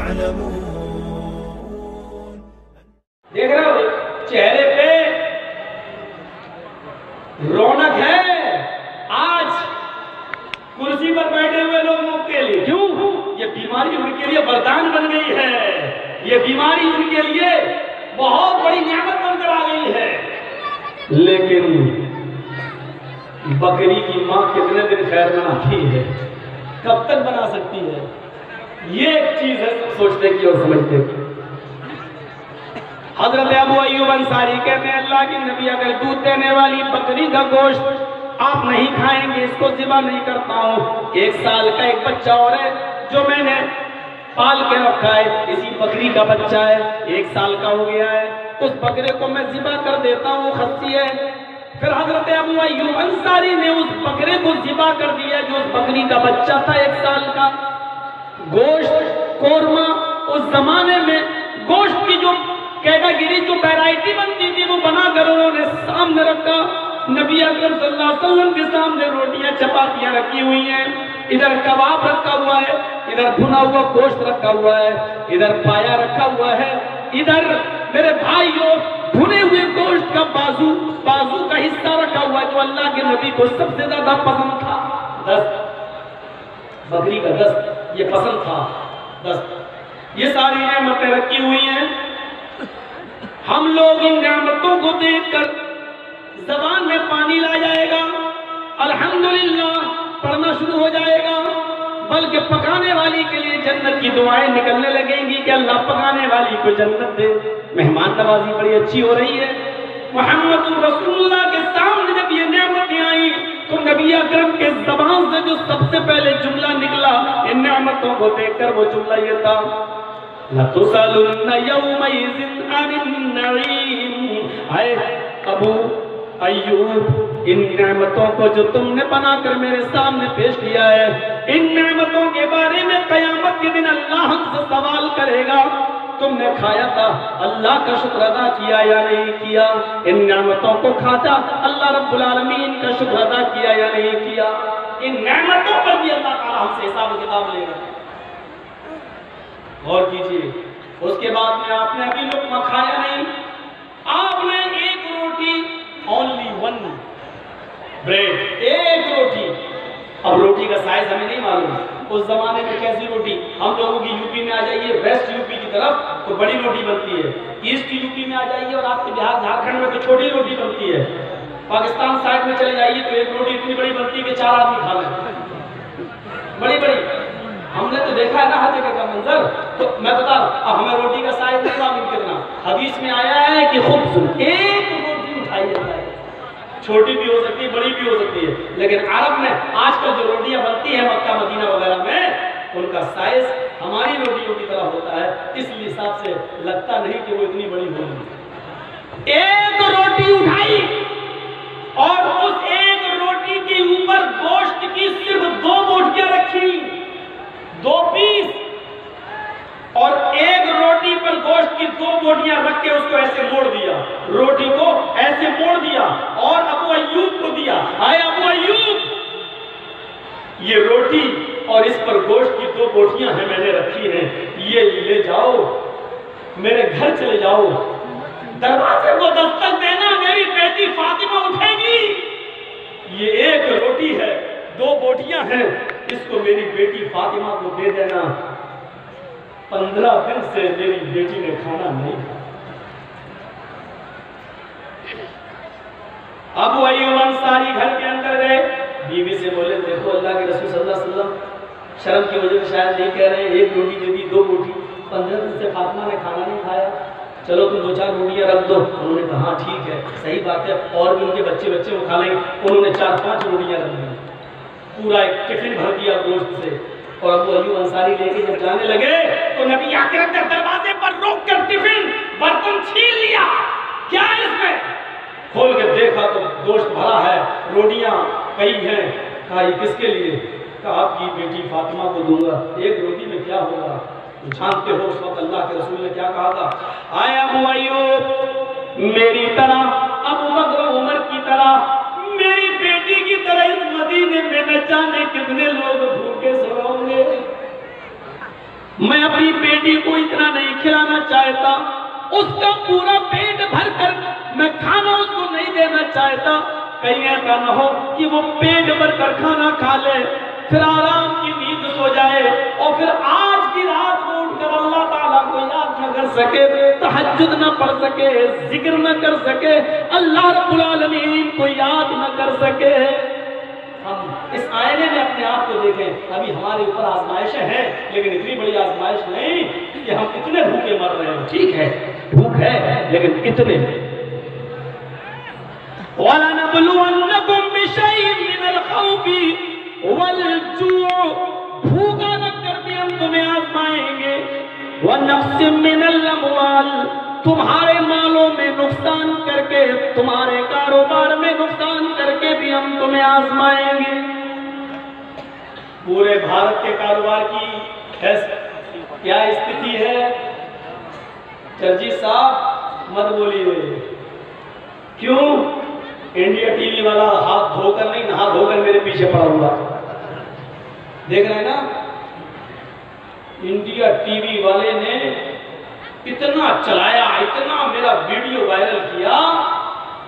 देख रहे हो चेहरे पे रौनक है आज कुर्सी पर बैठे हुए लोगों के लिए। क्यों? ये बीमारी उनके लिए वरदान बन गई है, ये बीमारी उनके लिए बहुत बड़ी नियामत बनकर आ गई है। लेकिन बकरी की माँ कितने दिन खैर मनाती है, कब तक बना सकती है? ये एक चीज है सोचने की और समझने की। हजरत अबू अय्यूब अंसारी कहते हैं अल्लाह के नबी अगर दूध देने वाली बकरी का गोश्त आप नहीं खाएंगे, इसको ज़िबा नहीं करता हूँ। 1 साल का एक बच्चा और है जो मैंने पाल के रखा है, इसी बकरी का बच्चा है, 1 साल का हो गया है, उस बकरे को मैं ज़िबा कर देता हूँ, खस्सी है। फिर हजरत अबू अय्यूब अंसारी ने उस बकरे को ज़िबा कर दिया जो उस बकरी का बच्चा था 1 साल का। गोश्त कोरमा उस जमाने में गोश्त की जो कैटेगरी जो वैरायटी बनती थी वो बनाकर उन्होंने सामने रखा। नबी अकरम सल्लल्लाहु अलैहि वसल्लम के सामने रोटियां चपातियां रखी हुई हैं, इधर कबाब रखा हुआ है, इधर भुना हुआ गोश्त रखा हुआ है, इधर पाया रखा हुआ है, इधर मेरे भाइयों भुने हुए गोश्त का बाजू का हिस्सा रखा हुआ है जो अल्लाह के नबी को सबसे ज्यादा पसंद था। 10 बकरी का 10 ये पसंद था, 10 ये सारी नेमतें रखी हुई हैं। हम लोग इन नेमतों को देखकर ज़बान में पानी ला जाएगा, अल्हम्दुलिल्लाह पढ़ना शुरू हो जाएगा, बल्कि पकाने वाली के लिए जन्नत की दुआएं निकलने लगेंगी कि अल्लाह पकाने वाली को जन्नत दे। मेहमान नवाजी बड़ी अच्छी हो रही है। मोहम्मद रसूलुल्लाह के सामने जब ये नेमतें आई तो नबी अकरम के ज़बान से जो सबसे पहले जुमला निकला इन नेमतों को देखकर वो जुमला ये था, लतुसलुन्ना यौमइज़िन अनिन नईम। आए अबू अय्यूब इन नेमतों को जो तुमने बनाकर मेरे सामने पेश किया है, इन नेमतों के बारे में क़यामत के दिन अल्लाह हमसे सवाल करेगा। तुमने खाया था, अल्लाह का शुक्र अदा किया या नहीं किया? इन नेमतों को खाता, अल्लाह रब्बुल आलमीन का शुक्र अदा किया या नहीं किया? इन नेमतों पर भी अल्लाह ताला हमसे हिसाब किताब लेगा। गौर कीजिए। उसके बाद में आपने अभी लुक़मा खाया नहीं, आपने एक रोटी ओनली 1 ब्रेड, एक रोटी। अब रोटी का साइज हमें नहीं मालूम, उस जमाने में कैसी रोटी। हम लोगों की यूपी में आ जाइए, वेस्ट यूपी की तरफ तो बड़ी रोटी बनती है, ईस्ट यूपी में आ जाइए और आपके बिहार झारखंड में तो छोटी रोटी बनती है, पाकिस्तान साइड में चले जाइए तो एक रोटी इतनी बड़ी बनती है कि 4 आदमी खा लें, बड़ी बड़ी। हमने तो देखा है ना हर जगह का मंजर। तो मैं बता रहा हूं, हमें रोटी का साइज नहीं मालूम कितना। हदीस में आया है कि खूब एक रोटी उठाई जाता है, छोटी भी हो सकती है, बड़ी भी हो सकती है, लेकिन अरब में आजकल जो रोटियां बनती हैं मक्का मदीना वगैरह में उनका साइज हमारी रोटियों की तरह होता है, इस हिसाब से लगता नहीं कि वो इतनी बड़ी होगी। एक रोटी उठाई और उस एक रोटी के ऊपर गोश्त की सिर्फ 2 बोटियां रखी, 2 पीस, और एक रोटी पर गोश्त की 2 बोटियां रख के उसको ऐसे मोड़ दिया, रोटी को ऐसे मोड़ दिया और अबू अय्यूब को दिया। आए अबू अय्यूब, ये रोटी और इस पर गोश्त की 2 बोटियां हैं, मैंने रखी हैं, ये ले जाओ, मेरे घर चले जाओ, दरवाजे को दस्तक देना, मेरी बेटी फातिमा उठेगी। ये एक रोटी है, 2 बोटियां हैं, इसको मेरी बेटी फातिमा को दे देना। 15 दिन से मेरी बेटी ने खाना नहीं खाया। अबू अय्यूब अंसारी घर के अंदर गए, बीवी से बोले देखो अल्लाह के रसूल सल्लल्लाहु अलैहि वसल्लम शर्म की वजह से शायद नहीं कह रहे, 1 रोटी दे दी, 2 रोटी, 15 दिन से फातिमा ने खाना नहीं खाया, चलो तुम 2-4 रोटियां रख दो। उन्होंने कहा हाँ ठीक है, सही बात है, और भी उनके बच्चे वो खा लेंगे। उन्होंने 4-5 रोटियां रख दी, पूरा एक टिफिन भर दिया गोश्त से। और अबू अय्यूब अंसारी लेके जब जाने लगे तो नबी अकरम ने दरवाजे पर रोककर टिफिन बर्तन छीन लिया, क्या है इसमें? खोल के देखा तो गोश्त भरा है, रोटियां कई हैं। कहा ये किसके लिए? कहा आपकी बेटी फातिमा को दूंगा। 1 रोटी में क्या होगा? जानते हो उस वक्त अल्लाह के रसूल ने क्या कहा था? आए अबू अय्यूब, मेरी तरह, अबू बकर उमर की तरह, मेरी बेटी की तरह इस मदीने में न जाने कितने लोग भूखे सो होंगे। मैं अपनी बेटी बेटी को इतना नहीं खिलाना चाहता, उसका पूरा पेट भर कर मैं खाना उसको नहीं देना चाहता। कहीं ऐसा न हो कि वो पेट भर कर खाना खा ले, फिर आराम की नींद सो जाए और फिर आज की रात को उठकर अल्लाह ताला को याद न कर सके, तहज्जुद न पढ़ सके, जिक्र न कर सके, अल्लाह रब्बुल आलमीन को याद न कर सके। हम इस आईने में अपने आप को देखें। अभी हमारे ऊपर आजमाइशें हैं, लेकिन इतनी बड़ी आजमाइश नहीं कि हम इतने भूखे मर रहे हैं। ठीक है, भूख है, लेकिन कितने? वलनबलुवन्नकुम बिशैइन मिनल खौफि वल-जू', भूखा रखकर भी हम तुम्हें आजमाएंगे। वनक्सिम मिनल अमवाल, तुम्हारे मालों में नुकसान करके, तुम्हारे कारोबार में नुकसान करके भी हम तुम्हें आजमाएंगे। पूरे भारत के कारोबार की क्या स्थिति है? चर्जी साहब मत बोलिए। क्यों? इंडिया टीवी वाला हाथ धोकर नहीं, नहा धोकर मेरे पीछे पड़ा हुआ, देख रहे हैं ना? इंडिया टीवी वाले ने इतना चलाया, इतना मेरा वीडियो वायरल किया,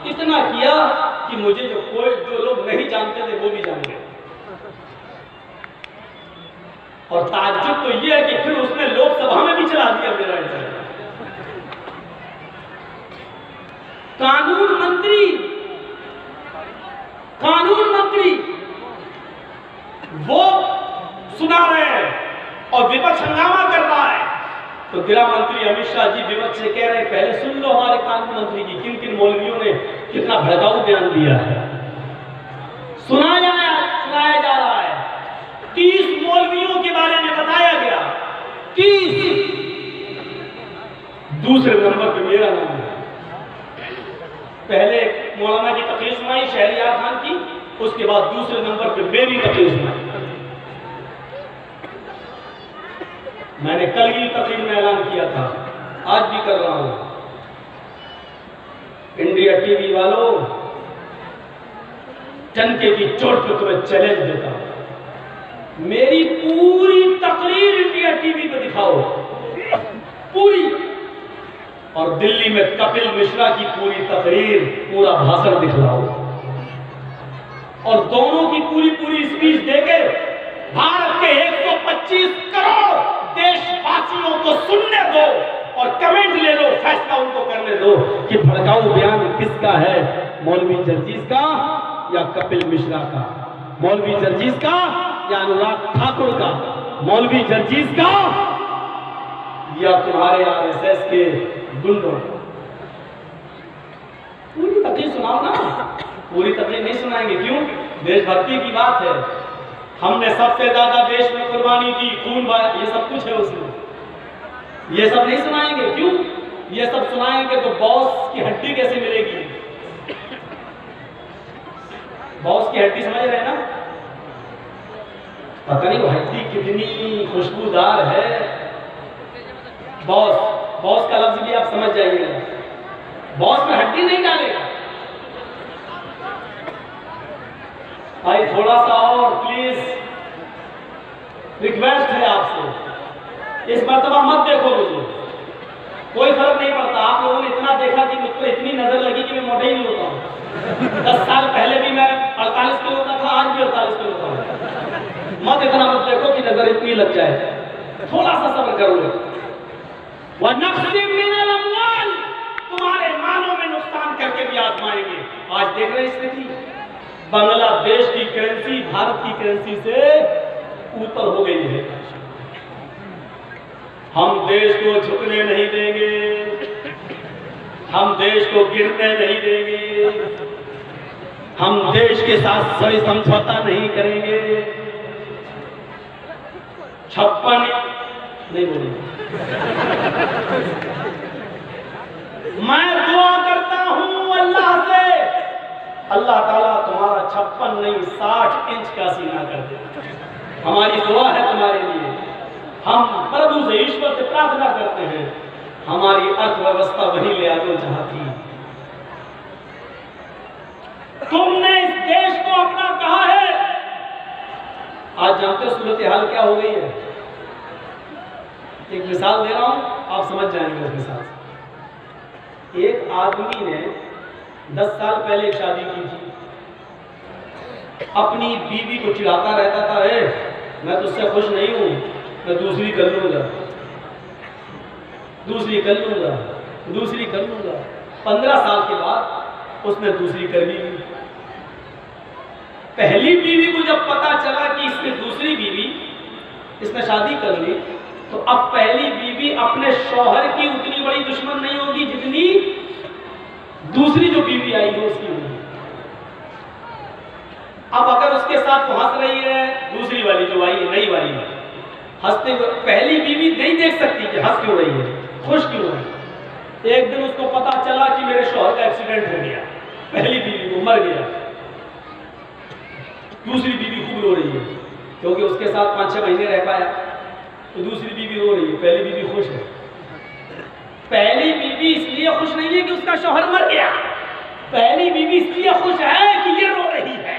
इतना किया कि मुझे जो लोग नहीं जानते थे वो भी जान गए। और ताज्जुब तो ये है कि फिर उसने लोकसभा में भी चला दिया मेरा इंटरव्यू। कानून मंत्री वो सुना रहे हैं और विपक्ष हंगामा कर रहा है, तो गृह मंत्री अमित शाह जी विपक्ष से कह रहे हैं पहले सुन लो हमारे कानून मंत्री की किन किन मौलवियों ने कितना भड़काऊ बयान दिया है। सुनाया जा रहा है 30 मौलवियों के बारे में बताया गया, 30। दूसरे नंबर पे मेरा नाम है। पहले मौलाना की तकरीर सुनाई शहरियार खान की, उसके बाद दूसरे नंबर पे मेरी तकरीर सुनाई। मैंने कल की तकरीर में ऐलान किया था, आज भी कर रहा हूं। इंडिया टीवी वालों, टनके की चोट पे तुम्हें चैलेंज देता हूं, मेरी पूरी तकरीर इंडिया टीवी पे दिखाओ, पूरी। और दिल्ली में कपिल मिश्रा की पूरी तकरीर, पूरा भाषण दिखलाओ, और दोनों की पूरी स्पीच देके भारत के 125 करोड़ देशवासियों को सुनने दो और कमेंट ले लो, फैसला उनको करने दो कि भड़काऊ बयान किसका है, मौलवी जर्जीस का या कपिल मिश्रा का, मौलवी जर्जीस का या अनुराग ठाकुर का, मौलवी जर्जीस का या तुम्हारे आरएसएस के गुंडों। पूरी तकरीर सुनाओ ना। पूरी तकरीर नहीं सुनाएंगे, क्यों? देशभक्ति की बात है, हमने सबसे ज्यादा देश में कुर्बानी दी, खून बहाया, ये सब कुछ है उसमें। ये सब नहीं सुनाएंगे, क्यों? ये सब सुनाएंगे तो बॉस की हड्डी कैसे मिलेगी? बॉस की हड्डी समझ रहे हैं ना? पता नहीं वो हड्डी कितनी खुशबूदार है। बॉस का लफ्ज भी आप समझ जाइएगा, बॉस में हड्डी नहीं डालेगा। भाई थोड़ा सा और प्लीज रिक्वेस्ट है आपसे, इस मर्तबा मत देखो मुझे, कोई फर्क नहीं पड़ता। आप लोगों ने इतना देखा कि मुझको इतनी नजर लगी कि मैं मोटा ही नहीं होता हूँ। 10 साल पहले भी मैं 48 किलो का था, आज भी 48 किलो का हूँ। मत इतना मत देखो कि नजर इतनी लग जाए, थोड़ा सा सब्र करो। वनक्सिम मिनल अमवाल, तुम्हारे मालों में नुकसान करके भी आजमाएंगे। आज देख रहे स्थिति, बांग्लादेश की करेंसी भारत की करेंसी से ऊपर हो गई है। हम देश को झुकने नहीं देंगे, हम देश को गिरने नहीं देंगे, हम देश के साथ कोई समझौता नहीं करेंगे। 56 नहीं बोलेंगे। मैं दुआ करता हूं अल्लाह से, अल्लाह ताला तुम्हारा 56 नहीं 60 इंच का सीना कर दे। हमारी दुआ है तुम्हारे लिए। हम प्रभु से, ईश्वर से प्रार्थना करते हैं, हमारी अर्थव्यवस्था वही ले आ दो जहां थी। तुमने इस देश को अपना कहा है। आज जानते हो सूरत हाल क्या हो गई है? एक मिसाल दे रहा हूं, आप समझ जाएंगे उस मिसाल से। एक आदमी ने 10 साल पहले एक शादी की थी, अपनी बीवी को चिढ़ाता रहता था, मैं तुझसे खुश नहीं हूं, मैं दूसरी कर लूंगा, दूसरी कर लूंगा, दूसरी कर लूंगा। 15 साल के बाद उसने दूसरी कर ली। पहली बीवी को जब पता चला कि इसने दूसरी बीवी, इसने शादी कर ली, तो अब पहली बीवी अपने शौहर की उतनी बड़ी दुश्मन नहीं होगी जितनी दूसरी जो बीवी आई है उसकी होगी। अब अगर उसके साथ तो हंस रही है, दूसरी वाली जो आई है, नई वाली हंसते हुए, पहली बीवी नहीं देख सकती कि हंस क्यों रही है, खुश क्यों है। एक दिन उसको पता चला कि मेरे शौहर का एक्सीडेंट हो गया, पहली बीवी को मर गया, दूसरी बीवी खूब रो रही है क्योंकि उसके साथ 5-6 महीने रह पाया, तो दूसरी बीवी रो रही है, पहली बीवी खुश है। पहली बीवी इसलिए खुश नहीं है कि उसका शौहर मर गया, पहली बीवी इसलिए खुश है कि ये रो रही है,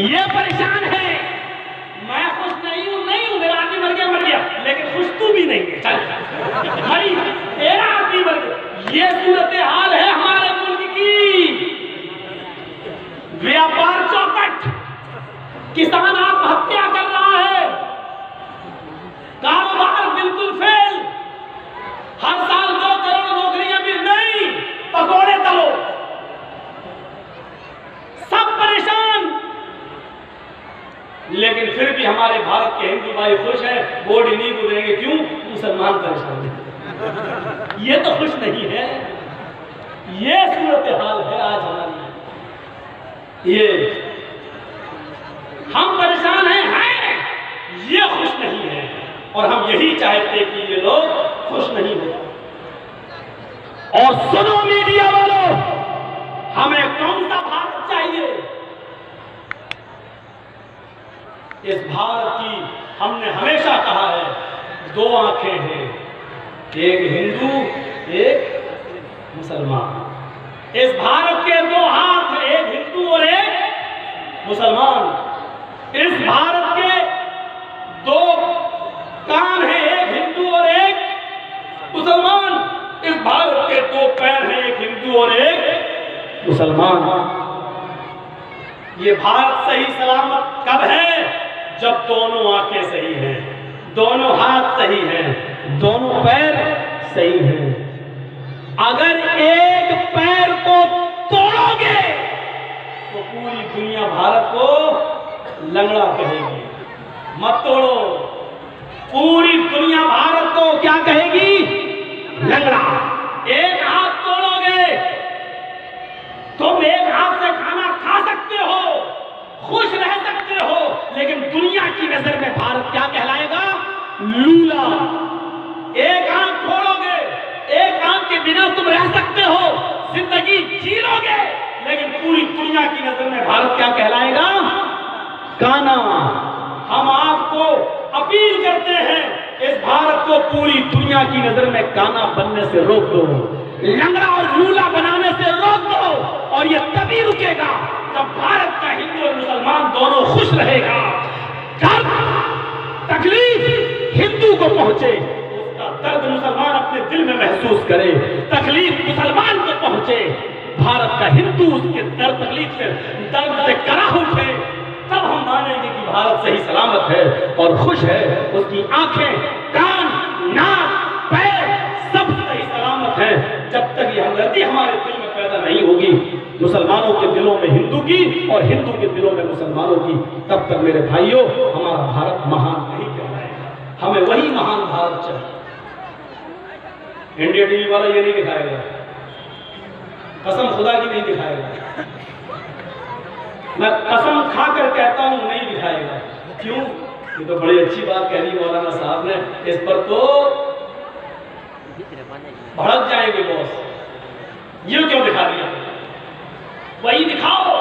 ये परेशान है। मैं खुश नहीं हूं, मेरा आदमी मर गया, लेकिन खुश तू भी नहीं है, चल मरी, तेरा आदमी मर गया। ये सूरत हाल है हमारे मुल्क की। व्यापार चौपट, किसान आत्महत्या कर रहा है, कारोबार बिल्कुल फेल, हर साल 2 करोड़ नौकरियां भी नहीं, पकौड़े तलो, सब परेशान। लेकिन फिर भी हमारे भारत के हिंदू भाई खुश हैं, वोट इन्हीं को देंगे, क्यों? मुसलमान परेशान है। ये तो खुश नहीं है, ये सूरत हाल है आज हमारी। ये हम परेशान हैं, ये खुश नहीं है, और हम यही चाहते कि ये लोग खुश नहीं हो। और सुनो मीडिया वालों, हमें कौन सा भारत चाहिए? इस भारत की हमने हमेशा कहा है 2 आंखें हैं, एक हिंदू एक मुसलमान। इस भारत के 2 हाथ हैं, एक हिंदू और एक मुसलमान। इस भारत के 2 कान हैं, एक हिंदू और एक मुसलमान। इस भारत के 2 पैर हैं, एक हिंदू और एक मुसलमान। ये भारत सही सलामत कब है? जब दोनों आंखें सही हैं, दोनों हाथ सही हैं, दोनों पैर सही हैं। अगर एक पैर को तोड़ोगे तो पूरी दुनिया भारत को लंगड़ा कहेगी। मत तोड़ो, पूरी दुनिया भारत को क्या कहेगी? लंगड़ा। एक हाथ तोड़ोगे, तुम एक हाथ से खाना खा सकते हो, खुश रह सकते हो, लेकिन दुनिया की नजर में भारत क्या कहलाएगा? लूला। एक आंख खोलोगे, एक आंख के बिना तुम रह सकते हो, जिंदगी जी लोगे, लेकिन पूरी दुनिया की नजर में भारत क्या कहलाएगा? काना। हम आपको अपील करते हैं, इस भारत को पूरी दुनिया की नजर में काना बनने से रोक दो, लंगड़ा और लूला बनाने से रोक दो, और ये तभी रुकेगा जब भारत का हिंदू और मुसलमान दोनों खुश रहेगा। दर्द तकलीफ हिंदू को पहुंचे, उसका दर्द मुसलमान अपने दिल में महसूस करे, तकलीफ मुसलमान को पहुंचे, भारत का हिंदू उसके दर्द तकलीफ से दर्द से करा उठे, तब हम मानेंगे कि भारत सही सलामत है और खुश है। उसकी आंखें, कान, नाक, पैर सब सही सलामत है। जब तक ये हमदर्दी हमारे दिल में पैदा नहीं होगी, मुसलमानों के दिलों में हिंदू की और हिंदू के दिलों में मुसलमानों की, तब तक मेरे भाइयों हमारा भारत महान नहीं कहलाएगा। हमें वही महान भारत चाहिए। इंडिया टीवी वाला ये नहीं दिखाएगा, कसम खुदा की नहीं दिखाएगा, मैं कसम खाकर कहता हूं नहीं दिखाएगा। क्यों? ये तो बड़ी अच्छी बात कह दी मौलाना साहब ने, इस पर तो भड़क जाएंगे बॉस, ये क्यों दिखा दिया? वही दिखाओ,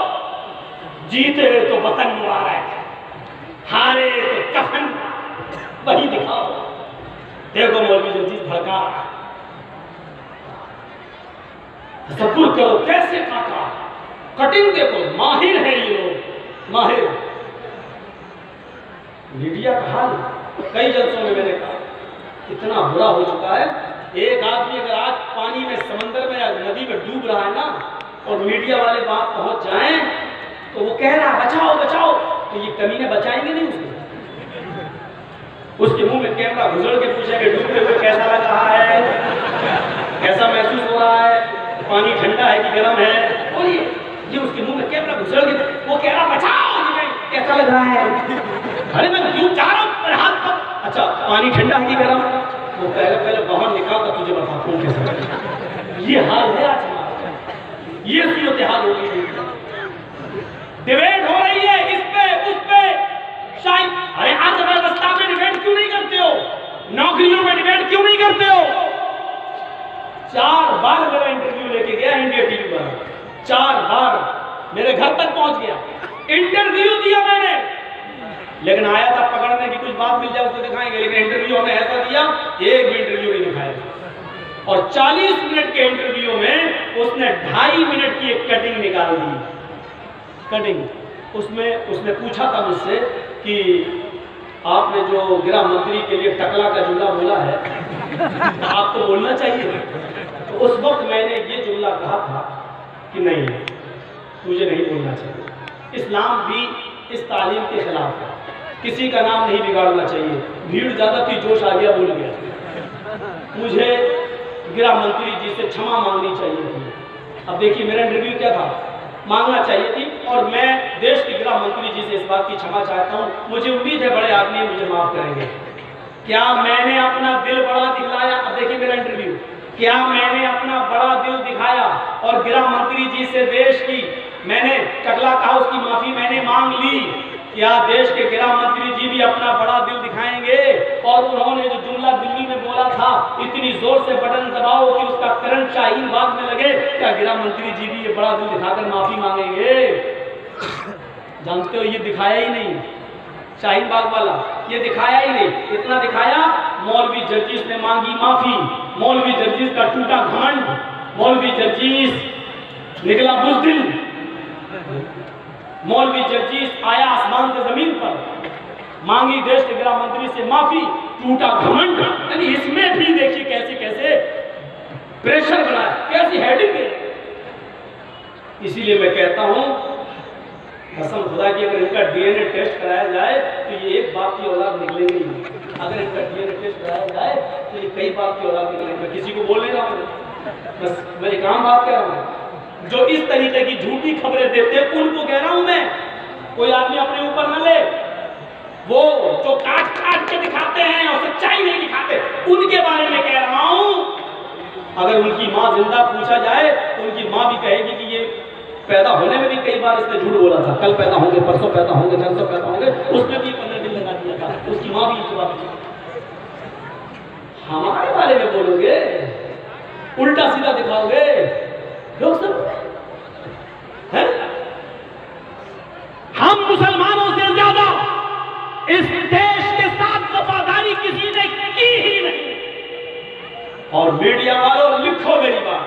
जीते तो वतन मुबारक, हारे तो कफन, वही दिखाओ। देखो मौलवी जो चीज भड़का, तसव्वुर करो कैसे काटा, कटिंग देखो, माहिर है ये लोग, माहिर। मीडिया का हाल कई जलसों में मैंने कहा, इतना बुरा हो चुका है। एक आदमी अगर आज पानी में, समंदर में या नदी में डूब रहा है ना, और मीडिया वाले बात पहुंच जाएं तो वो कह रहा है बचाओ बचाओ, तो ये कमीने बचाएंगे नहीं उसके मुंह में कैमरा घुसड़ के पूछेंगे डूबते हुए कैसा लग रहा है, कैसा महसूस हो रहा है, पानी ठंडा है कि गर्म है, बोलिए। ये उसके मुंह में कैमरा घुसड़ के वो कह रहा बचाओ, कैसा लग रहा है, अरे मैं डूब जा रहा हूं, हाथ पर, अच्छा पानी ठंडा है कि गर्म, वो पहले बाहर निकाल कर तुझे बताता हूँ कैसा। ये हाल है आज हमारा, ये सूरत हाल हो गई। डिबेट हो रही है इस पे उस पे, शायद अरे आज अर्थव्यवस्था में डिबेट क्यों नहीं करते हो, नौकरियों में डिबेट क्यों नहीं करते हो। 4 बार मेरा इंटरव्यू लेके गया इंडिया टीवी पर, 4 बार मेरे घर तक पहुंच गया, इंटरव्यू दिया मैंने, लेकिन आया था पकड़ने की कुछ बात मिल जाए उसको दिखाएंगे, लेकिन इंटरव्यू हमने ऐसा दिया एक भी इंटरव्यू नहीं दिखाया। और 40 मिनट के इंटरव्यू में उसने 2.5 मिनट की एक कटिंग निकाल दी, कटिंग। उसमें उसने पूछा था मुझसे कि आपने जो गृह मंत्री के लिए टकला का जुमला बोला है आपको बोलना चाहिए। तो उस वक्त मैंने ये जुमला कहा था कि नहीं, मुझे नहीं बोलना चाहिए। इस्लाम भी इस तालीम के खिलाफ है, किसी का नाम नहीं बिगाड़ना चाहिए। भीड़ ज्यादा थी, जोश आ गया, बोल गया। मुझे गृह मंत्री जी से क्षमा मांगनी चाहिए थी। अब देखिए मेरा इंटरव्यू क्या था, मांगना चाहिए थी, और मैं देश के गृह मंत्री जी से इस बात की क्षमा चाहता हूँ। मुझे उम्मीद है बड़े आदमी मुझे माफ करेंगे। क्या मैंने अपना दिल बड़ा दिखलाया? अब देखिए मेरा इंटरव्यू, क्या मैंने अपना बड़ा दिल दिखाया और गृह मंत्री जी से देश की मैंने टकला कहा, उसकी माफी मैंने मांग ली? क्या देश के गृह मंत्री जी भी अपना बड़ा दिल दिखाएंगे और उन्होंने जो जुमला दिल्ली में बोला था इतनी जोर से बटन दबाओ कि उसका करंट शाहीन बाग में लगे, क्या गृह मंत्री जी भी ये बड़ा दिल दिखाकर माफी मांगेंगे? जानते हो ये दिखाया ही नहीं, शाहीन बाग वाला ये दिखाया ही नहीं। इतना दिखाया, मौलवी जर्जीस ने मांगी माफी, मौलवी जर्जीस का टूटा घमंड, मौलवी जर्जीस निकला बुज़दिल, मौलवी जर्जीस आया आसमान से जमीन पर, मांगी देश के गृह मंत्री से माफी, टूटा घमंड। यानी इसमें भी देखिए कैसे कैसे प्रेशर बनाया, कैसी हेडिंग है। इसीलिए मैं कहता हूं कसम खुदा की, अगर इनका डीएनए टेस्ट कराया जाए तो ये एक बाप की औलाद निकलेंगे ही। अगर इनका डीएनए टेस्ट कराया जाए तो ये कई बाप की औलाद निकलेंगे। मैं किसी को बोल नहीं रहा हूँ, बस मैं एक आम बात कह रहा हूँ। जो इस तरीके की झूठी खबरें देते हैं उनको कह रहा हूं मैं, कोई आदमी अपने ऊपर न ले। वो जो काट काट के दिखाते हैं और सच्चाई नहीं दिखाते, उनके बारे में कह रहा हूं। अगर उनकी माँ जिंदा पूछा जाए तो उनकी माँ भी कहेगी कि ये पैदा होने में भी कई बार इसने झूठ बोला था, कल पैदा होंगे, परसों पैदा होंगे, तरसों पैदा होंगे, उसमें भी 15 दिन लगा दिया था, उसकी माँ भी जवाब दी। हमारे बारे में बोलोगे, उल्टा सीधा दिखाओगे, लोग सब है? हम मुसलमानों से ज्यादा इस देश के साथ वफादारी किसी ने की ही नहीं। और मीडिया वालों लिखो मेरी बात,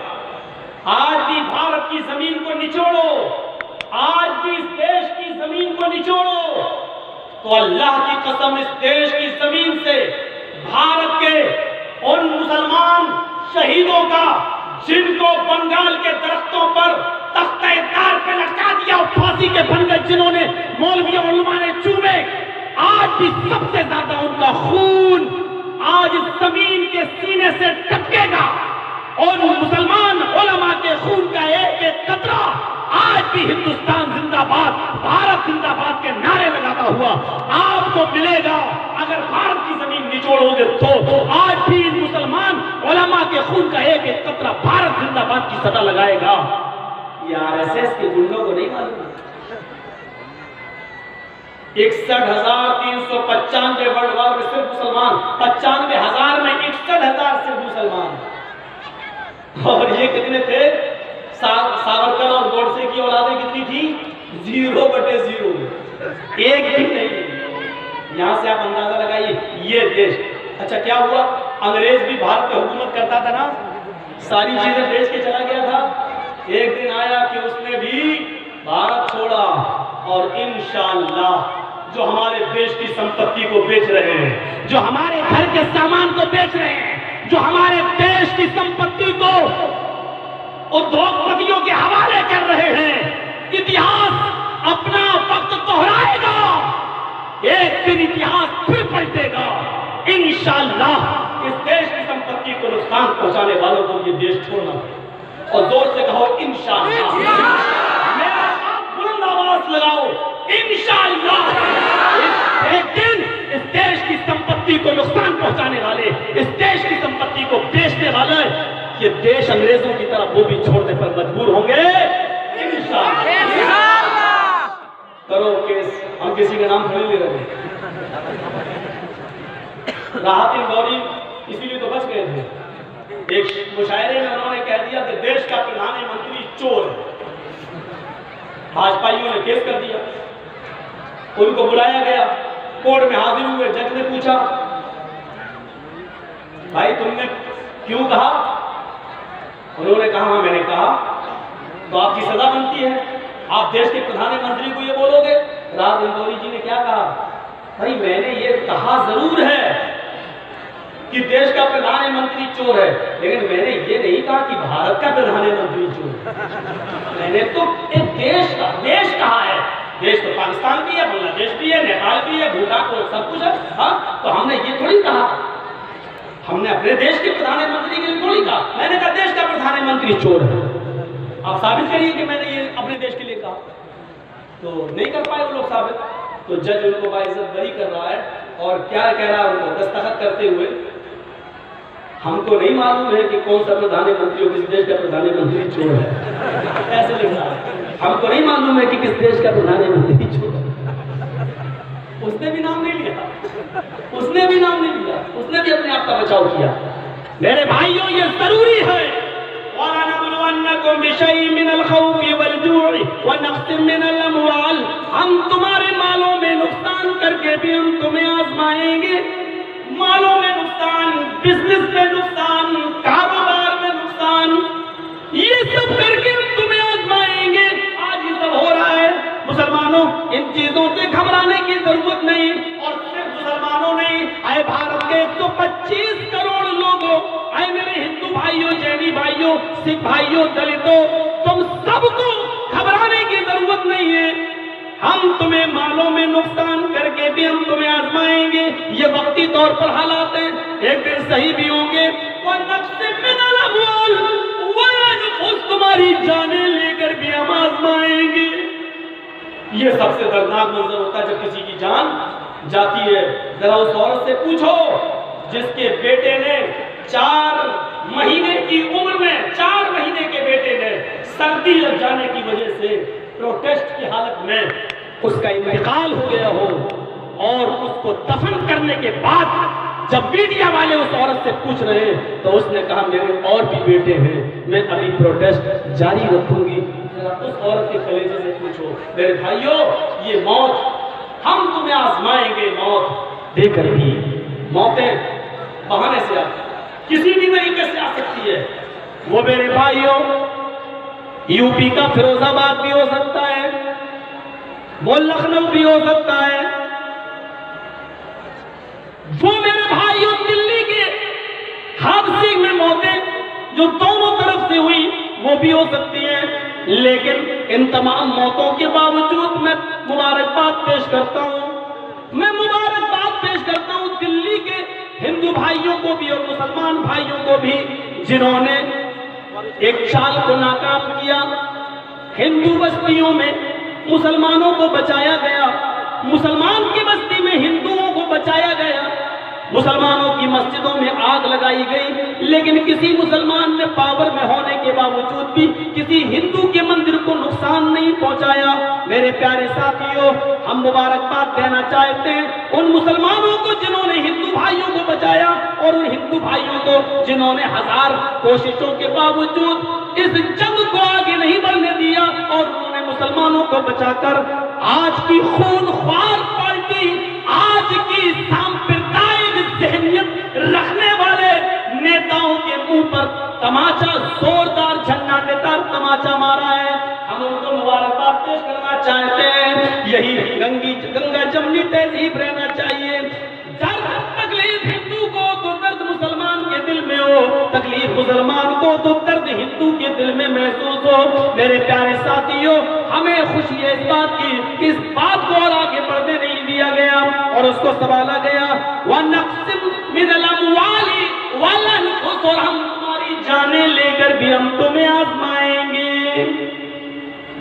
आज भी भारत की जमीन को निचोड़ो, आज भी इस देश की जमीन को निचोड़ो, तो अल्लाह की कसम इस देश की जमीन से भारत के उन मुसलमान शहीदों का जिनको बंगाल के दरख्तों पर तख्ते तार पे लटका दिया और फांसी के फन गए, जिन्होंने मौलवी उलमा ने चूमे, आज भी सबसे ज्यादा उनका खून आज इस जमीन के सीने से टपकेगा। और मुसलमान उलमा के खून का एक एक कतरा आज भी हिंदुस्तान जिंदाबाद, भारत जिंदाबाद के नारे लगाता हुआ आपको मिलेगा। अगर भारत की जमीन निचोड़ोगे तो आज भी मुसलमान उलमा के खून का एक एक कतरा भारत जिंदाबाद की सदा लगाएगा। ये आरएसएस के गुंडों को नहीं मालूम। 61,395 वर्ल्ड वार में सिर्फ मुसलमान, 95,000 में 61,000 सिर्फ मुसलमान। और ये कितने थे? सावरकर और गोडसे की औलादें कितनी थी? 0/0, एक भी नहीं। यहां से आप अंदाजा लगाइए ये देश। अच्छा क्या हुआ? अंग्रेज भी भारत पे हुकूमत करता था ना, सारी चीजें बेच के चला गया था। एक दिन आया कि उसने भी भारत छोड़ा और इंशाअल्लाह जो हमारे देश की संपत्ति को बेच रहे हैं, जो हमारे घर के सामान को बेच रहे हैं, जो हमारे देश की संपत्ति को उद्योगपतियों के हवाले कर रहे हैं। इतिहास अपना वक्त दोहराएगा, एक दिन इतिहास फिर पलटेगा इंशाअल्लाह। इस देश की संपत्ति को नुकसान पहुंचाने वालों को ये देश छोड़ना और जोर से कहो इंशाअल्लाह। मेरा साथ बुलंद आवाज लगाओ इंशाअल्लाह। एक दिन इस देश की संपत्ति को नुकसान पहुंचाने वाले, इस देश की संपत्ति को बेचने वाले, ये देश अंग्रेजों की तरफ वो भी छोड़ने पर मजबूर होंगे इंशाअल्लाह। करो केस, हम किसी का नाम थोड़ी ले रहे हैं। राहत इंदौरी इसीलिए तो बच गए थे। एक मुशायरे में उन्होंने कह दिया कि देश का प्रधानमंत्री चोर है। भाजपाइयों ने केस कर दिया, उनको बुलाया गया, कोर्ट में हाजिर हुए। जज ने पूछा, भाई तुमने क्यों कहा? उन्होंने कहा हाँ मैंने कहा। तो आपकी सजा बनती है, आप देश के प्रधानमंत्री को ये बोलोगे? राहत इंदौरी जी ने क्या कहा, भाई मैंने ये कहा जरूर है कि देश का प्रधानमंत्री चोर है, लेकिन मैंने ये नहीं कहा कि भारत का प्रधानमंत्री चोर है। मैंने तो एक देश कहा है। देश तो पाकिस्तान भी है, बांग्लादेश भी है, नेपाल भी है, भूटान को सब कुछ है। हाँ, तो हमने ये थोड़ी कहा, हमने अपने देश के प्रधानमंत्री के लिए थोड़ी कहा। मैंने कहा देश का प्रधानमंत्री चोर है, आप साबित करिए कि मैंने ये अपने देश के लिए कहा। तो नहीं कर पाए वो लोग साबित। तो जज उनको बाइज्जत बरी कर रहा है और क्या कह रहा है उनको दस्तखत करते हुए, हमको नहीं मालूम है कि कौन सा प्रधानमंत्री हो, किस देश का प्रधानमंत्री चोर है। ऐसे लिख रहा है, हमको नहीं मालूम है कि किस देश का प्रधानमंत्री चोर है। उसने भी नाम नहीं लिया, उसने भी नाम नहीं लिया, उसने भी अपने आप का बचाव किया। मेरे भाइयों ये जरूरी है, हम तुम्हारे मालों में नुकसान करके भी हम तुम्हें आजमाएंगे। मालों में नुकसान, बिजनेस में नुकसान, कारोबार में नुकसान, ये सब करके हम तुम्हें आजमाएंगे। आज ये सब हो रहा है। मुसलमानों, इन चीजों से घबराने की जरूरत नहीं। और सिर्फ मुसलमानों नहीं, आए भारत के 125 करोड़ लोगों, आए मेरे हिंदू भाइयों, जैनी भाइयों, सिख भाइयों, दलितों, तुम सबको घबराने की जरूरत नहीं है। हम तुम्हें मालों में नुकसान करके भी हम तुम्हें आजमाएंगे। ये वक्ती तौर पर हालात हैं, एक दिन सही भी होंगे। तुम्हारी जाने लेकर भी हम आजमाएंगे। ये सबसे दर्दनाक मंजर होता है जब किसी की जान जाती है। जरा उस औरत से पूछो जिसके बेटे ने 4 महीने की उम्र में, 4 महीने के बेटे ने सर्दी लग जाने की वजह से प्रोटेस्ट की हालत में उसका इंतकाल हो गया हो, और उसको दफन करने के बाद जब मीडिया वाले उस औरत से पूछ रहे हैं तो उसने कहा मेरे और भी बेटे हैं, मैं अभी प्रोटेस्ट जारी रखूंगी। जरा उस औरत के कलेजे से पूछो, मेरे भाइयों ये मौत हम तुम्हें आजमाएंगे, मौत देकर भी। मौतें बहाने से आती, किसी भी तरीके से आ सकती है। वो मेरे भाइयों यूपी का फिरोजाबाद भी हो सकता है, वो लखनऊ भी हो सकता है, वो मेरे भाइयों दिल्ली के हादसे में मौतें जो दोनों तरफ से हुई वो भी हो सकती है। लेकिन इन तमाम मौतों के बावजूद मैं मुबारकबाद पेश करता हूं, मैं मुबारकबाद पेश करता हूं दिल्ली के हिंदू भाइयों को भी और मुसलमान भाइयों को भी, जिन्होंने एक चाल को नाकाम किया। हिंदू बस्तियों में मुसलमानों को बचाया गया, मुसलमान की बस्ती में हिंदुओं को बचाया गया, मुसलमानों की मस्जिदों में आग लगाई गई, लेकिन किसी मुसलमान ने पावर में होने के बावजूद भी किसी हिंदू के मंदिर को नुकसान नहीं पहुंचाया। मेरे प्यारे साथियों, हम मुबारकबाद देना चाहते हैं उन मुसलमानों को जिन्होंने हिंदू भाइयों को बचाया, और उन हिंदू भाइयों को जिन्होंने 1000 कोशिशों के बावजूद इस जंग को आगे नहीं बढ़ने दिया, और उन्होंने मुसलमानों को बचाकर आज की खूनख्वार पार्टी, आज की सांप्रदायिक जहनियत रखने वाले नेताओं के मुंह पर तमाचा, जोरदार झन्नाटेदार तमाचा मारा है। हम उनको मुबारकबाद पेश करना चाहते हैं। यही गंगा जमनी तहजीब रहना चाहिए। दर्द तकलीफ हिंदू को तो दर्द मुसलमान के दिल में हो, तकलीफ मुसलमान को तो दर्द हिंदू के दिल में महसूस हो। मेरे प्यारे साथियों, हमें खुशी है इस बात की कि इस बात को और आगे बढ़ने नहीं दिया गया और उसको संभाला गया। वनक़सिम मिनल अमवाली वल अनफुस, और हम तुम्हारी जाने लेकर भी हम तुम्हें आजमाएंगे।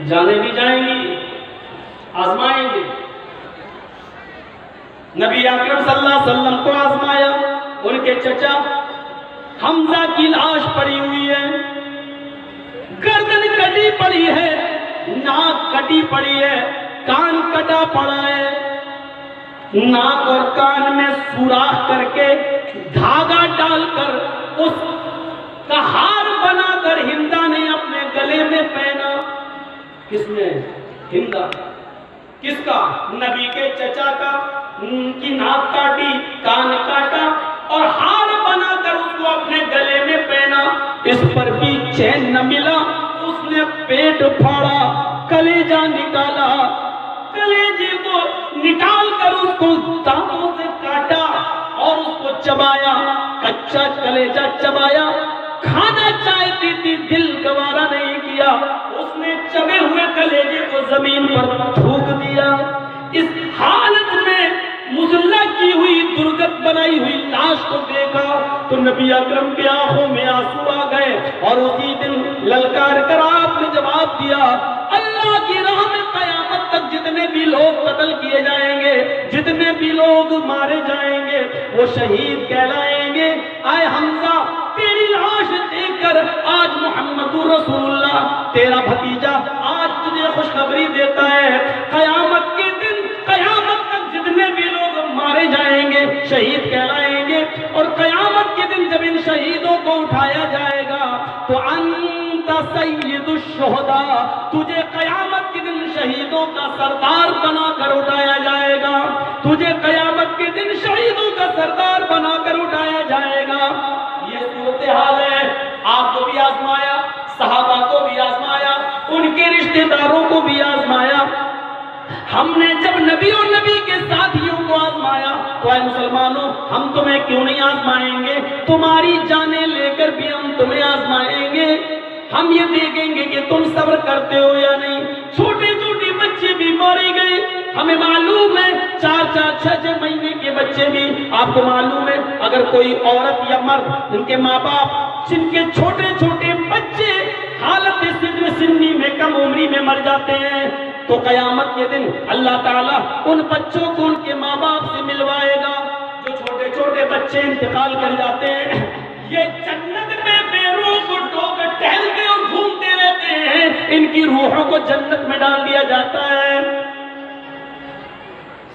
जाने भी जाएंगी, आजमाएंगे। नबी अकरम सल्लल्लाहु अलैहि वसल्लम को आजमाया। उनके चचा हमजा की लाश पड़ी हुई है, गर्दन कटी पड़ी है, नाक कटी पड़ी है, कान कटा पड़ा है, नाक और कान में सुराख करके धागा डालकर उसका हार बनाकर हिंदा ने अपने गले में पहना। किसने? हिंदा। किसका? नबी के चचा का। उनकी नाक काटी, कान काटा और हार बनाकर उसको अपने गले में पहना। इस पर भी चैन न मिला, उसने पेट फाड़ा, कलेजा निकाला, कलेजे को निकाल कर उसको दांतों से काटा और उसको चबाया, कच्चा कलेजा चबाया। खाना चाहती थी, दिल गवारा नहीं किया, उसने चबे हुए कलेजे को जमीन पर थूक दिया। इस हालत में मुसल्ला की हुई दुर्गत बनाई हुई लाश को देखा तो नबी अकरम की आंखों में आंसू आ गए और उसी दिन ललकार कर आपने जवाब दिया, अल्लाह की राह में कयामत तक जितने भी लोग कत्ल किए जाएंगे, जितने भी लोग मारे जाएंगे, वो शहीद कहलाएंगे। आए हमजा, तेरी लाश देखकर आज मोहम्मदुर रसूलुल्लाह तेरा भतीजा आज तुझे खुशखबरी देता है, कयामत के दिन कयामत तक जितने भी लोग मारे जाएंगे शहीद कहलाएंगे। और कयामत के दिन जब इन शहीदों को उठाया जाएगा तो अंत सय्यदुश शुहदा, तुझे कयामत के दिन शहीदों का सरदार बनाकर उठाया जाएगा, तुझे कयामत के दिन शहीदों का सरदार बनाकर उठाया जाएगा। ये सूरत हाल है। आपको भी आजमाया, सहाबा को भी आजमाया, उनके रिश्तेदारों को भी आजमाया। हमने जब नबी और नबी के साथियों को आजमाया तो ऐ मुसलमानों, हम तुम्हें क्यों नहीं आजमाएंगे? तुम्हारी जाने लेकर भी हम तुम्हें आजमाएंगे। हम ये देखेंगे कि तुम सब्र करते हो या नहीं। छोटे छोटे बच्चे भी मारे गए, हमें मालूम है, 4-4, 6-6 महीने के बच्चे भी। आपको मालूम है, अगर कोई औरत या मर्द, उनके माँ बाप जिनके छोटे छोटे बच्चे हालत सिन्नी में कम उम्री में मर जाते हैं तो कयामत के दिन अल्लाह ताला उन बच्चों को उनके माँ बाप से मिलवाएगा। जो छोटे छोटे बच्चे इंतकाल कर जाते हैं, ये जन्नत में बेरोक डोक टहलते और घूमते रहते हैं, इनकी रूहों को जन्नत में डाल दिया जाता है।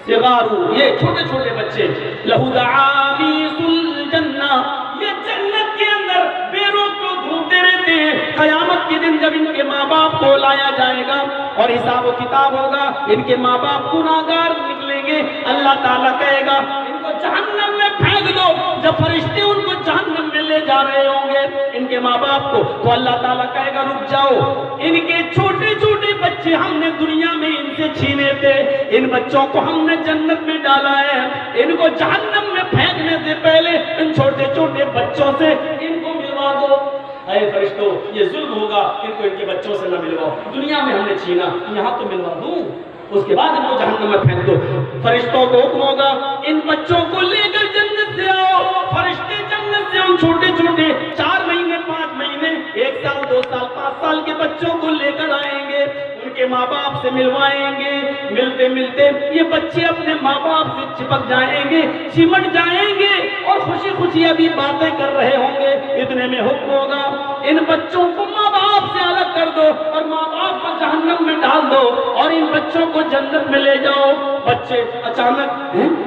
सिगारू, ये छोटे छोटे बच्चे, लहुदामीसुल जन्ना, ये जन्नत के अंदर बेरोक घूमते रहते हैं। कयामत के दिन जब इनके माँ बाप को लाया जाएगा और हिसाब व किताब होगा, इनके माँ बाप गुनाहगार निकलेंगे। अल्लाह ताला कहेगा इनको जहन्नम में फेंक दो। जब फरिश्ते उनको जहन्नम में ले जा रहे होंगे इनके माँ बाप को, तो अल्लाह ताला कहेगा रुक जाओ, इनके छोटे छोटे बच्चे हमने दुनिया में इनसे छीने थे, इन बच्चों को हमने जन्नत में डाला है, इनको जहन्नम में फेंकने से पहले इन छोटे छोटे बच्चों से इनको मिलवा दो। अरे फरिश्तों, ये जुल्म होगा, इनको इनके बच्चों से न मिलवाओ। दुनिया में हमने छीना, यहाँ तो मिलवा दूं, उसके बाद इनको जहन्नम में फेंक दो। फरिश्तों को हुक्म होगा इन बच्चों को लेकर जन्नत से आओ। फरिश्ते जन्नत से उन छोटे छोटे 4 महीने 5 महीने 1 साल 2 साल 5 साल के बच्चों को लेकर आएंगे, उनके माँ बाप से मिलवाएंगे। मिलते मिलते ये बच्चे अपने माँ बाप से चिपक जाएंगे, चिमट जाएंगे और खुशी खुशी अभी बातें कर रहे होंगे। इतने में हुक्म होगा इन बच्चों को माँ बाप से अलग कर दो और माँ बाप को जहन्नम में डाल दो और इन बच्चों को जन्नत में ले जाओ। बच्चे अचानक,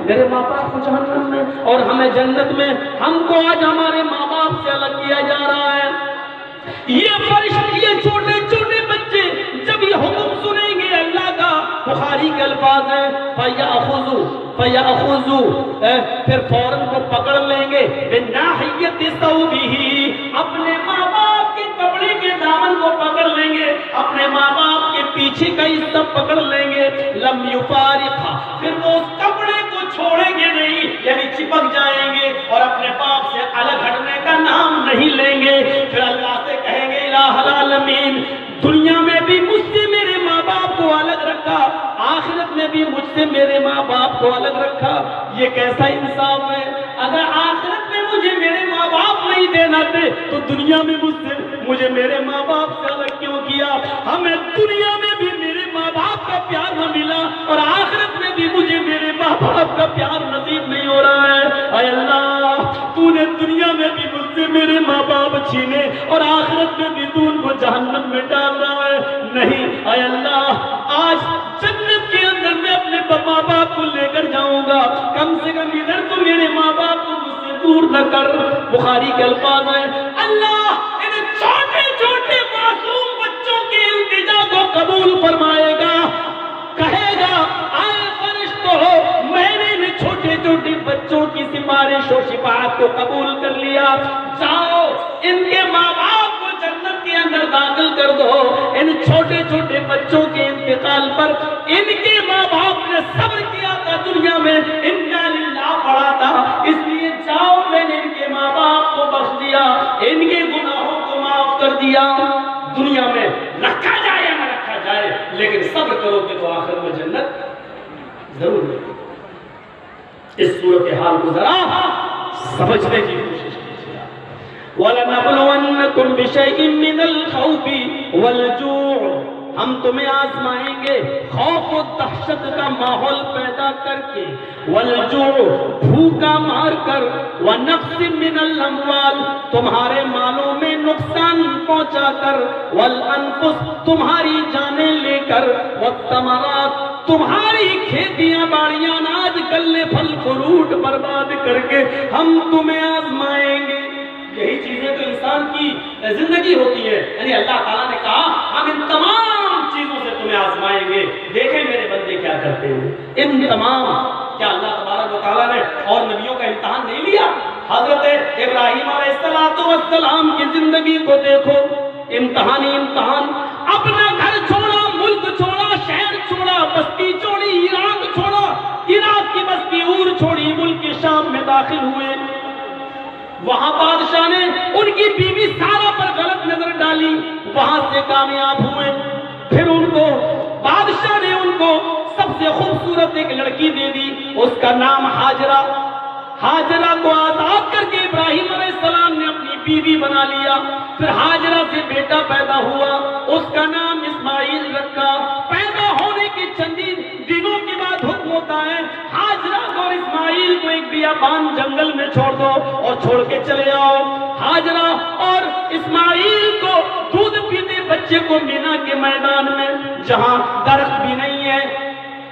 मेरे माँ बाप को जहन्नम में और हमें जन्नत में, हमको आज हमारे माँ बाप से अलग किया जा रहा है। ये फरिश्ते, ये छोटे छोटे बच्चे जब ये हुक्म सुनेंगे अल्लाह का, बुखारी के अल्फाज है फयाखुजू, फिर फौरन को पकड़ लेंगे, बिनाहियति सौबिही, अपने माँ बाप के कपड़े के दामन को पकड़ लेंगे, अपने माँ बाप के पीछे का हिस्सा पकड़ लेंगे, लम युफारिखा, फिर वो उस कपड़े को छोड़ेंगे नहीं, यानी चिपक जाएंगे और अपने बाप से अलग हटने का नाम नहीं लेंगे। फिर अल्लाह से कहेंगे इलाहुल आलमीन, दुनिया में भी मुझसे मेरे माँ बाप को अलग रखा, आखिरत में भी मुझसे मेरे माँ बाप को अलग रखा, ये कैसा इंसाफ है? अगर आखिरत में मुझे मेरे माँ बाप नहीं देना थे तो दुनिया में मुझे मेरे माँ बाप से अलग क्यों किया? हमें दुनिया में भी मेरे माँ बाप का प्यार न मिला और आखिरत में भी मुझे मेरे माँ बाप का प्यार नसीब नहीं हो रहा है। ऐ अल्लाह, तूने दुनिया में भी मुझसे मेरे माँ बाप छीने और आखिरत में भी तू उनको जहन्नम में डाल रहा है। नहीं ऐ अल्लाह, आज जन्नत के अंदर मैं अपने माँ बाप को लेकर जाऊंगा, कम से कम इधर तो मेरे माँ बाप को मुझसे दूर न कर। बुखारी के अल्फाज है, अल्लाह इन छोटे छोटे मासूम बच्चों के इल्तिजा को कबूल फरमाएगा, कहेगा आए फरिश्तों, मैंने इन छोटे छोटे बच्चों की सिफारिश और शिफाअत को कबूल कर लिया, जाओ इनके माँ बाप को जन्नत के अंदर दाखिल कर दो। इन छोटे छोटे बच्चों के इंतकाल पर इनके माँ बाप ने सब्र किया था, दुनिया में इन्ना लिल्लाह पढ़ा था, इसलिए जाओ मैंने इनके माँ बाप को बख्श दिया, इनके गुनाहों को माफ कर दिया। दुनिया में रखा जाए या न रखा जाए, लेकिन सब्र करोगे तो आखिर में जन्नत जरूर मिलेगी। इस सूरत के हाल को जरा समझने की कोशिश कीजिए। वलनबलवन्नकुम बिशैइन मिनल खौफि वलजूअ, हम तुम्हें आजमाएंगे खौफ और दहशत का माहौल पैदा करके, वलजूअ, भूखा मार कर, व नक्स मिनल अमवाल, तुम्हारे मालों में नुकसान पहुंचा कर, वल अनफुस, तुम्हारी जानें लेकर, व तमरात, तुम्हारी खेतियां बाड़ियां अनाज गल्ले फल फ्रूट बर्बाद करके हम तुम्हें आजमाएंगे। यही चीजें तो इंसान की जिंदगी होती है। यानी अल्लाह ताला ने कहा हम इन तमाम चीजों से तुम्हें आजमाएंगे, देखें मेरे बंदे क्या करते हैं। इन तमाम, क्या अल्लाह तबारक व तआला ने और नबियों का इम्तिहान नहीं लिया? हजरत इब्राहीम अलैहिस्सलाम की जिंदगी को देखो, इम्तिहान ही इम्तिहान, अपना घर छोड़ा, मुल्क छोड़ा, शहर छोड़ा, बस्ती छोड़ी, इराक छोड़ा, इराक की बस्ती ऊर छोड़ी, मुल्क शाम में दाखिल हुए। वहां बादशाह ने उनकी बीवी सारा पर गलत नजर डाली, वहां से कामयाब हुए। फिर उनको बादशाह ने उनको सबसे खूबसूरत एक लड़की दे दी, उसका नाम हाजरा। हाजरा को आजाद करके इब्राहीम अलैहिस्सलाम ने अपनी बीवी बना लिया। फिर हाजरा से बेटा पैदा हुआ, उसका नाम इस्माइल रखा। पैदा होने के चंद दिनों के बाद हुक्म होता है हाजरा को और इस्माइल को एक बियाबान जंगल में छोड़ दो और छोड़ के चले आओ। हाजरा और इस्माइल को दूध पीते बच्चे को मीना के मैदान में, जहां दरख्त भी नहीं है,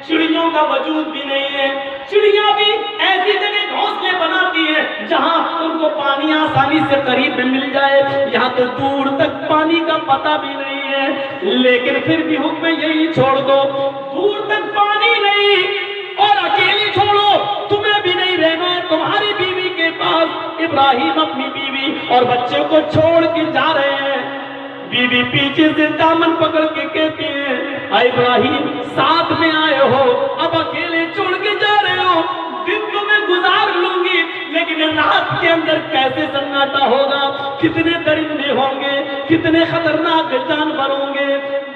चिड़ियों का वजूद भी नहीं है, चिड़िया भी ऐसी जगह घोंसले बनाती है जहां उनको पानी आसानी से करीब में मिल जाए, यहाँ तो दूर तक पानी का पता भी नहीं है। लेकिन फिर भी हुक्म यही छोड़ दो, दूर तक पानी नहीं और अकेली छोड़ो, तुम्हें भी नहीं रहना है तुम्हारी बीवी के पास। इब्राहीम अपनी बीवी और बच्चे को छोड़ के जा रहे हैं। बीवी पीछे से दामन पकड़ के कहती है, इब्राहीम साथ में आए हो, अब अकेले छोड़ के जा रहे हो, दिन तो मैं गुजार लूंगी, लेकिन रात के अंदर कैसे सन्नाटा होगा, कितने दरिंदे होंगे, कितने खतरनाक जानवर होंगे,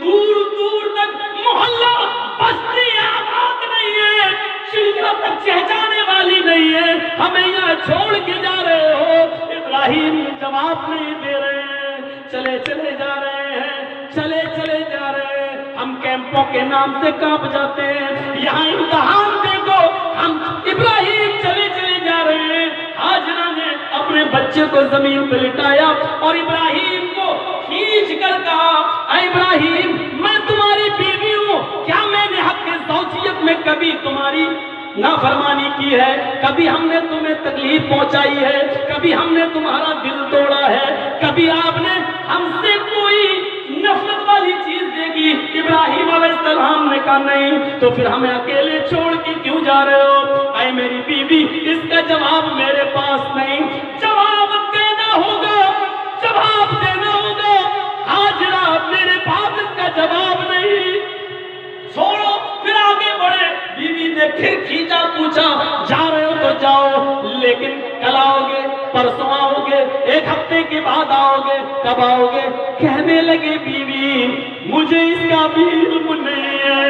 दूर दूर तक मोहल्ला बस्ती आबाद नहीं है, चिड़िया तक चहचाने वाली नहीं है, हमें यहाँ छोड़ के जा रहे हो। इब्राहीम जवाब नहीं दे रहे हैं, चले चले जा रहे हैं, चले चले जा रहे हैं। हम कैंपों के नाम से कांप जाते हैं, यहाँ इम्तिहान देखो, हम इब्राहीम चले चले जा रहे हैं। हाजरा ने अपने बच्चे को जमीन पर लिटाया और इब्राहीम को खींच कर कहा, इब्राहीम मैं तुम्हारी बीवी हूँ, क्या मैंने हक़ ज़ौजियत में कभी तुम्हारी नाफरमानी की है? कभी हमने तुम्हें तकलीफ पहुंचाई है? कभी हमने तुम्हारा दिल तोड़ा है? कभी आपने हमसे कोई नफरत वाली चीज देखी? इब्राहीम अलैहिस्सलाम ने कहा नहीं, तो फिर हमें अकेले छोड़ के क्यों जा रहे हो? ऐ मेरी बीवी, इसका जवाब मेरे पास नहीं, जवाब देना होगा, जवाब देना होगा। हाजरा मेरे पास इसका जवाब नहीं। ने फिर खींचा, पूछा जा रहे हो तो जाओ, लेकिन कल आओगे, परसों आओगे, एक हफ्ते के बाद आओगे, कब आओगे? कहने लगे बीवी मुझे इसका भी इल्म नहीं है,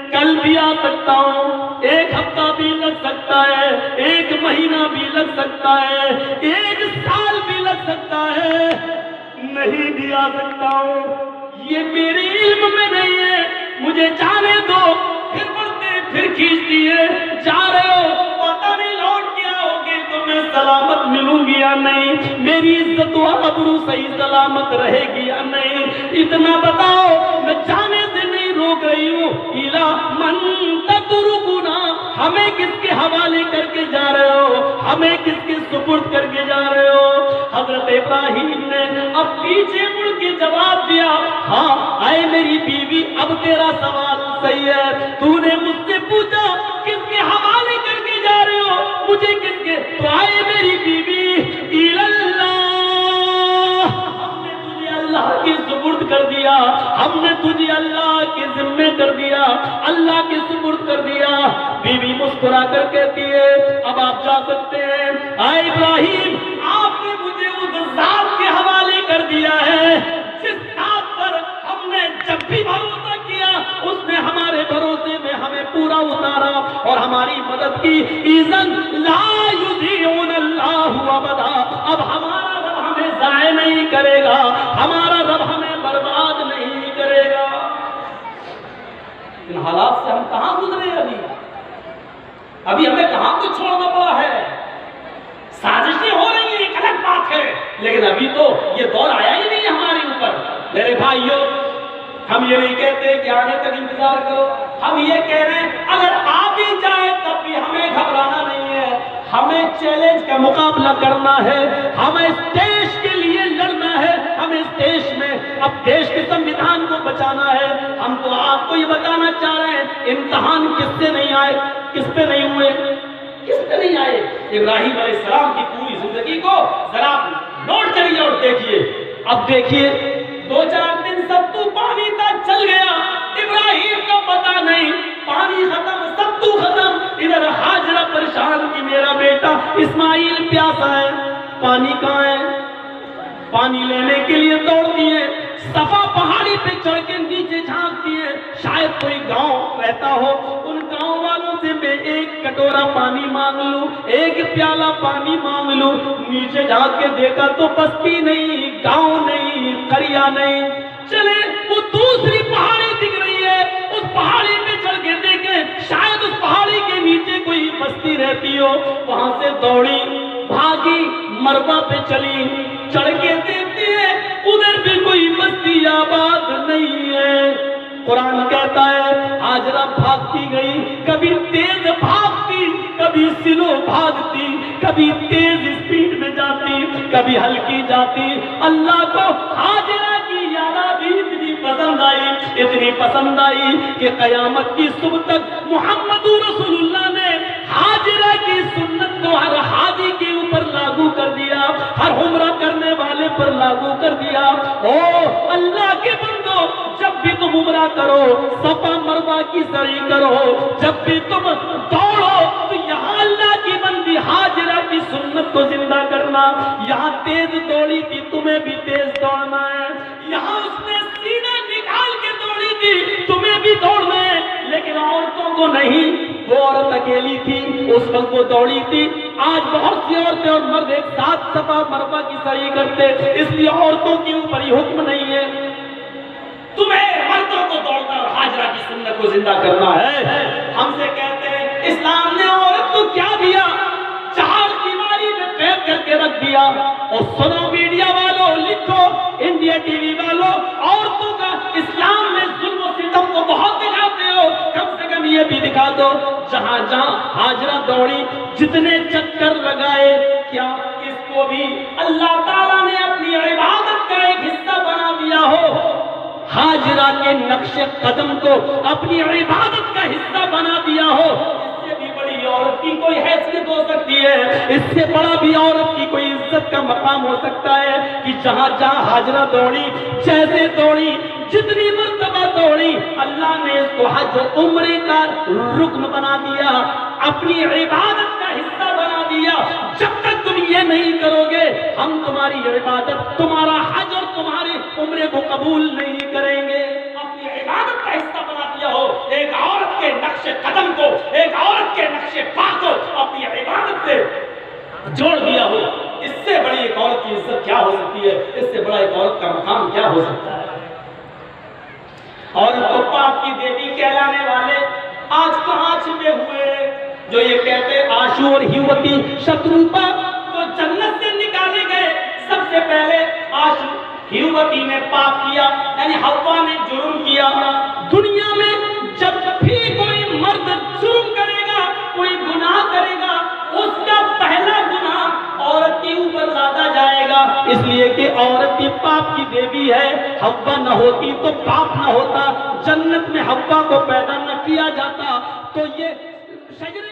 कल भी आ सकता हूँ, एक हफ्ता भी लग सकता है, एक महीना भी लग सकता है, एक साल भी लग सकता है, नहीं भी आ सकता हूँ, ये मेरे इल्म में नहीं है, मुझे जाने दो। फिर बढ़ते फिर खींच दिए, जा रहे हो, पता नहीं लौट के आओगे तो मैं सलामत मिलूंगी या नहीं, मेरी इज्जत व आबरू सही सलामत रहेगी या नहीं, इतना बताओ, मैं जाने से नहीं रोक रही हूँ। इला मन ततरुकुना, हमें किसके हवाले करके जा रहे हो, हमें किसके सुपुर्द करके जा रहे हो? हजरत इब्राहिम ने अब पीछे मुड़ के जवाब दिया, हाँ आए मेरी बीवी, अब तेरा सवाल सही है, तूने मुझसे पूछा किसके हवाले करके जा रहे हो, मुझे किसके, तो आए मेरी बीवी, इल्लल्लाह, हमने तुझे अल्लाह के सुपुर्द कर दिया, हमने तुझे अल्लाह के जिम्मे कर दिया, अल्लाह के सुपुर्द कर दिया। बीवी मुस्कुरा कर कहती है अब आप जा सकते हैं। आए इब्राहिम, आपने मुझे उस जात के हवाले कर दिया है जिस जात पर हमने जब भी भरोसा किया उसने हमारे भरोसे में हमें पूरा उतारा और हमारी मदद की। इज़न ला युज़ीउन अल्लाहु अबदा, अब हमारा रब हमें ज़ाय नहीं करेगा, हमारा रब हमें बर्बाद नहीं करेगा। इन हालात से हम कहां गुजरे? अभी हमें कहां कुछ छोड़ना पड़ा है? साजिशें हो रही है, एक अलग बात है, लेकिन अभी तो ये दौर आया ही नहीं हमारे ऊपर। मेरे भाइयों, हम ये नहीं कहते कि आने तक इंतजार करो, हम ये कह रहे हैं अगर आ भी जाए तब भी हमें घबराना नहीं है, हमें चैलेंज का मुकाबला करना है, हमें इस देश के लिए लड़ना है, हमें इस देश में अब देश के संविधान को बचाना है। हम तो आपको ये बताना चाह रहे हैं इम्तिहान किससे नहीं आए, किस पे नहीं हुए, किस पे नहीं आए? इब्राहिम अलैहिस्सलाम की पूरी जिंदगी को जरा नोट करिए और देखिए। अब देखिए 2-4 दिन सत्तू पानी तक चल गया, इब्राहिम का पता नहीं, पानी खत्म, सत्तू खत्म, इधर हाजरा परेशान की मेरा बेटा इस्माइल प्यासा है, पानी कहाँ है? पानी लेने के लिए दौड़ती है, सफा पहाड़ी पे चढ़ के नीचे झांकती है, शायद कोई गांव रहता हो, उन गांव वालों से मैं एक कटोरा पानी मांग लूं, एक प्याला पानी मांग लूं। नीचे झांक के देखा तो बस्ती नहीं, गांव नहीं, करिया नहीं। चले वो दूसरी पहाड़ी दिख रही है, उस पहाड़ी पे चढ़ के देखे, शायद उस पहाड़ी के नीचे कोई बस्ती रहती हो। वहां से दौड़ी, भागी, मरवा पे चली, चढ़ के देखती है उधर भी कोई बस्ती आबाद नहीं है। कुरान कहता है हाजरा भागती गई, कभी तेज भागती, कभी स्लो भागती, कभी तेज स्पीड में जाती, कभी हल्की जाती। अल्लाह को हाजरा की याद भी इतनी पसंद आई, इतनी पसंद आई कि कयामत की सुबह तक मोहम्मद रसूलुल्लाह ने हाजरा की सुन्नत को हर हाजी के ऊपर लागू कर दिया, हर उम्रा करने वाले पर लागू कर दिया। ओ अल्लाह के बंदो, जब भी तुम उम्रा करो, सफा मरवा की सही करो, जब भी तुम दौड़ो तो यहाँ अल्लाह की बंदी हाजरा की सुन्नत को जिंदा करना। यहाँ तेज दौड़ी थी, तुम्हें भी तेज दौड़ना है। यहाँ उसने सीना निकाल के दौड़ी थी, तुम्हें भी दौड़ना है, लेकिन औरतों को नहीं। वो औरत अकेली थी, उस वक्त वो दौड़ी थी। आज बहुत सी औरतें और मर्द एक साथ सफा मरवा की सही करते, इसलिए औरतों के ऊपर ही हुक्म नहीं है। तुम्हें मर्दों को दौड़ना और हाजरा की सुन्नत को जिंदा करना है। हमसे कहते हैं इस्लाम ने औरत को क्या दिया? चार दीवारी में कैद करके रख दिया। और सुनो मीडिया वालों, लिखो, इंडिया टीवी वालों, औरतों का इस्लाम में जुल्म सितम को बहुत दिखाते हो, कम से कम ये भी दिखा दो जहां जहां हाजरा दौड़ी, जितने चक्कर लगाए, क्या इसको भी अल्लाह ताला ने अपनी इबादत का एक हिस्सा बना दिया हो? हाजरा के नक्शे कदम को अपनी इबादत का हिस्सा बना दिया हो? इससे भी बड़ी औरत की कोई हैसियत हो सकती है, इससे बड़ा भी औरत की कोई इज्जत का मकाम हो सकता है कि जहां जहां हाजरा दौड़ी, जैसे दौड़ी, जितनी मर्तबा दौड़ी, अल्लाह ने इसको हज और उम्रे का रुकन बना दिया, अपनी इबादत का हिस्सा बना दिया। जब तक तुम ये नहीं करोगे, हम तुम्हारी इबादत, तुम्हारा हज और तुम्हारे उम्रे को कबूल नहीं करेंगे। अपनी इबादत का हिस्सा बना दिया हो, एक औरत के नक्शे कदम को, एक औरत के नक्शे पा को अपनी इबादत से जोड़ दिया हो, इससे बड़ी एक औरत की इज्जत क्या हो सकती है, इससे बड़ा एक औरत का मकाम क्या हो सकता है। और तो पाप की देवी कहलाने वाले आज कहां छिपे हुए, जो ये कहते आशू और हिवती शत्रुपा तो जन्नत से निकाले गए। सबसे पहले आशू हिवती ने पाप किया, यानी हव्वा ने जुर्म किया। दुनिया में जब भी कोई मर्द जुर्म करेगा, कोई गुनाह करेगा, उसका पहला गुनाह औरत के ऊपर लादा जाएगा, इसलिए कि औरत की पाप की देवी है। हव्वा न होती तो पाप न होता, जन्नत में हव्वा को पैदा न किया जाता। तो ये शजर